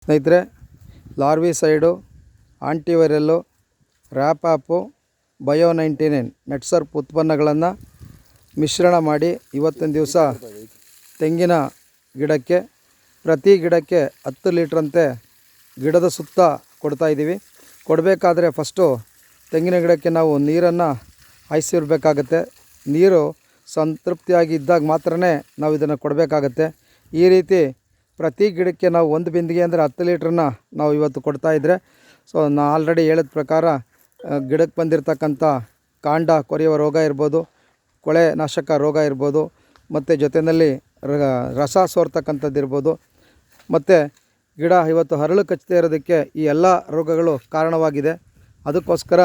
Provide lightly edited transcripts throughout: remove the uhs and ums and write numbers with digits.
ಸ್ನೇಹಿತರೆ, ಲಾರ್ವಿಸೈಡು, ಆಂಟಿವೈರಲ್ಲು, ರ್ಯಾಪಾಪು, ಬಯೋ-99 ನೆಟ್ಸರ್ಪ್ ಉತ್ಪನ್ನಗಳನ್ನು ಮಿಶ್ರಣ ಮಾಡಿ ಇವತ್ತಿನ ದಿವಸ ತೆಂಗಿನ ಗಿಡಕ್ಕೆ ಪ್ರತಿ ಗಿಡಕ್ಕೆ 10 ಲೀಟ್ರಂತೆ ಗಿಡದ ಸುತ್ತ ಕೊಡ್ತಾಯಿದ್ದೀವಿ. ಕೊಡಬೇಕಾದ್ರೆ ಫಸ್ಟು ತೆಂಗಿನ ಗಿಡಕ್ಕೆ ನಾವು ನೀರನ್ನು ಹಾಯಿಸಿರಬೇಕಾಗತ್ತೆ. ನೀರು ಸಂತೃಪ್ತಿಯಾಗಿ ಇದ್ದಾಗ ಮಾತ್ರ ನಾವು ಇದನ್ನು ಕೊಡಬೇಕಾಗತ್ತೆ. ಈ ರೀತಿ ಪ್ರತಿ ಗಿಡಕ್ಕೆ ನಾವು 1 ಬಿಂದಿಗೆ ಅಂದರೆ 10 ಲೀಟ್ರನ್ನ ನಾವು ಇವತ್ತು ಕೊಡ್ತಾಯಿದ್ರೆ, ಸೊ ನಾನು ಆಲ್ರೆಡಿ ಹೇಳಿದ ಪ್ರಕಾರ ಗಿಡಕ್ಕೆ ಬಂದಿರತಕ್ಕಂಥ ಕಾಂಡ ಕೊರೆಯುವ ರೋಗ ಇರ್ಬೋದು, ಕೊಳೆ ನಾಶಕ ರೋಗ ಇರ್ಬೋದು, ಮತ್ತು ಜೊತೆಯಲ್ಲಿ ರಸ ಸೋರ್ತಕ್ಕಂಥದ್ದು ಇರ್ಬೋದು, ಮತ್ತು ಗಿಡ ಇವತ್ತು ಹರಳು ಕಚ್ಚದೇ ಇರೋದಕ್ಕೆ ಈ ಎಲ್ಲ ರೋಗಗಳು ಕಾರಣವಾಗಿದೆ. ಅದಕ್ಕೋಸ್ಕರ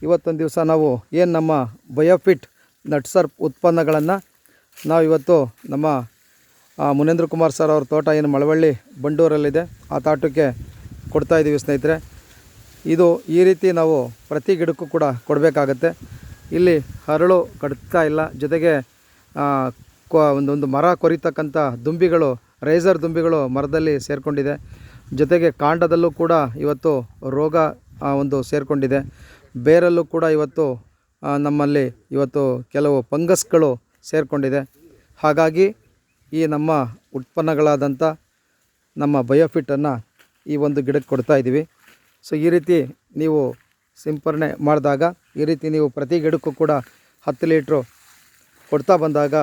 ಇವತ್ತೊಂದು ದಿವಸ ನಾವು ಏನು ನಮ್ಮ ಬಯೋಫಿಟ್ ನಟ್ಸರ್ಪ್ ಉತ್ಪನ್ನಗಳನ್ನು ನಾವು ಇವತ್ತು ನಮ್ಮ ಮುನೇಂದ್ರ ಕುಮಾರ್ ಸರ್ ಅವ್ರ ತೋಟ ಏನು ಮಳವಳ್ಳಿ ಬಂಡೂರಲ್ಲಿದೆ ಆ ತೋಟಕ್ಕೆ ಕೊಡ್ತಾಯಿದ್ದೀವಿ ಸ್ನೇಹಿತರೆ. ಇದು ಈ ರೀತಿ ನಾವು ಪ್ರತಿ ಗಿಡಕ್ಕೂ ಕೂಡ ಕೊಡಬೇಕಾಗತ್ತೆ. ಇಲ್ಲಿ ಹರಳು ಕಟ್ತಾ ಇಲ್ಲ, ಜೊತೆಗೆ ಒಂದು ಮರ ಕೊರಿತಕ್ಕಂಥ ದುಂಬಿಗಳು, ರೈಸರ್ ದುಂಬಿಗಳು ಮರದಲ್ಲಿ ಸೇರಿಕೊಂಡಿದೆ. ಜೊತೆಗೆ ಕಾಂಡದಲ್ಲೂ ಕೂಡ ಇವತ್ತು ರೋಗ ಒಂದು ಸೇರಿಕೊಂಡಿದೆ. ಬೇರಲ್ಲೂ ಕೂಡ ಇವತ್ತು ನಮ್ಮಲ್ಲಿ ಇವತ್ತು ಕೆಲವು ಫಂಗಸ್ಗಳು ಸೇರಿಕೊಂಡಿದೆ. ಹಾಗಾಗಿ ಈ ನಮ್ಮ ಉತ್ಪನ್ನಗಳಾದಂಥ ನಮ್ಮ ಬಯೋಫಿಟ್ಟನ್ನು ಈ ಒಂದು ಗಿಡಕ್ಕೆ ಕೊಡ್ತಾಯಿದ್ದೀವಿ. ಸೊ ಈ ರೀತಿ ನೀವು ಸಿಂಪರಣೆ ಮಾಡಿದಾಗ, ಈ ರೀತಿ ನೀವು ಪ್ರತಿ ಗಿಡಕ್ಕೂ ಕೂಡ 10 ಲೀಟ್ರು ಕೊಡ್ತಾ ಬಂದಾಗ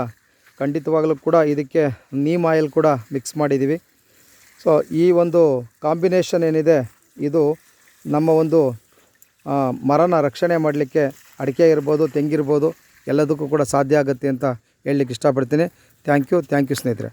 ಖಂಡಿತವಾಗಲೂ ಕೂಡ ಇದಕ್ಕೆ ನೀಮ್ ಆಯಿಲ್ ಕೂಡ ಮಿಕ್ಸ್ ಮಾಡಿದ್ದೀವಿ. ಸೊ ಈ ಒಂದು ಕಾಂಬಿನೇಷನ್ ಏನಿದೆ ಇದು ನಮ್ಮ ಒಂದು ಮರನ ರಕ್ಷಣೆ ಮಾಡಲಿಕ್ಕೆ, ಅಡಿಕೆ ಇರ್ಬೋದು, ತೆಂಗಿರ್ಬೋದು, ಎಲ್ಲದಕ್ಕೂ ಕೂಡ ಸಾಧ್ಯ ಆಗುತ್ತೆ ಅಂತ ಹೇಳಲಿಕ್ಕೆ ಇಷ್ಟಪಡ್ತೀನಿ. ಥ್ಯಾಂಕ್ ಯು ಸ್ನೇಹಿತರೆ.